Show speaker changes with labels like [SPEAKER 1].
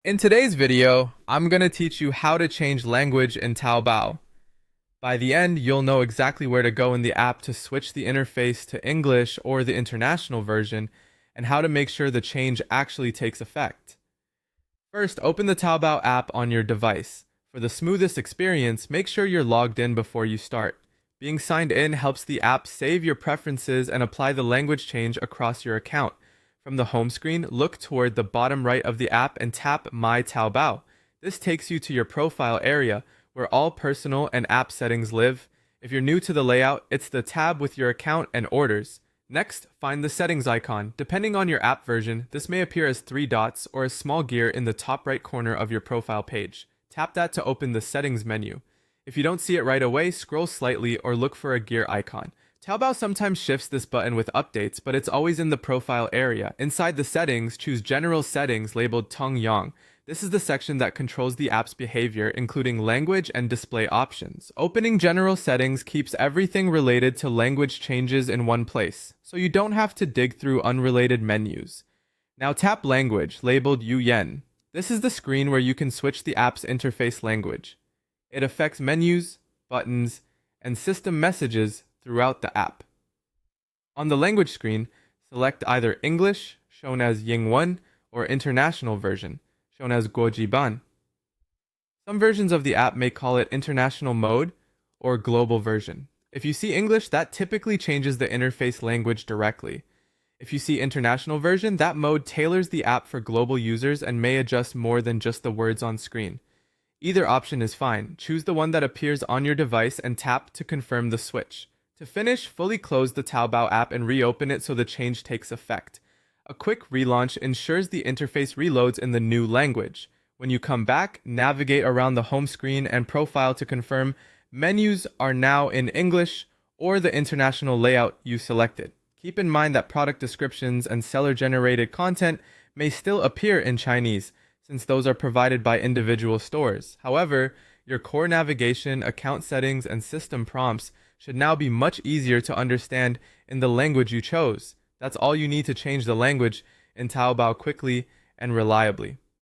[SPEAKER 1] In today's video, I'm going to teach you how to change language in Taobao. By the end, you'll know exactly where to go in the app to switch the interface to English or the international version, and how to make sure the change actually takes effect. First, open the Taobao app on your device. For the smoothest experience, make sure you're logged in before you start. Being signed in helps the app save your preferences and apply the language change across your account. From the home screen, look toward the bottom right of the app and tap My Taobao. This takes you to your profile area, where all personal and app settings live. If you're new to the layout, it's the tab with your account and orders. Next, find the settings icon. Depending on your app version, this may appear as three dots or a small gear in the top right corner of your profile page. Tap that to open the settings menu. If you don't see it right away, scroll slightly or look for a gear icon. Taobao sometimes shifts this button with updates, but it's always in the profile area. Inside the settings, choose General Settings labeled Tong Yang. This is the section that controls the app's behavior, including language and display options. Opening General Settings keeps everything related to language changes in one place, so you don't have to dig through unrelated menus. Now tap Language, labeled Yu Yan. This is the screen where you can switch the app's interface language. It affects menus, buttons, and system messages throughout the app. On the language screen, select either English, shown as Ying1, or International version, shown as Guojiban. Some versions of the app may call it International Mode or Global version. If you see English, that typically changes the interface language directly. If you see International version, that mode tailors the app for global users and may adjust more than just the words on screen. Either option is fine. Choose the one that appears on your device and tap to confirm the switch. To finish, fully close the Taobao app and reopen it so the change takes effect. A quick relaunch ensures the interface reloads in the new language. When you come back, navigate around the home screen and profile to confirm menus are now in English or the international layout you selected. Keep in mind that product descriptions and seller-generated content may still appear in Chinese, since those are provided by individual stores. However, your core navigation, account settings, and system prompts should now be much easier to understand in the language you chose. That's all you need to change the language in Taobao quickly and reliably.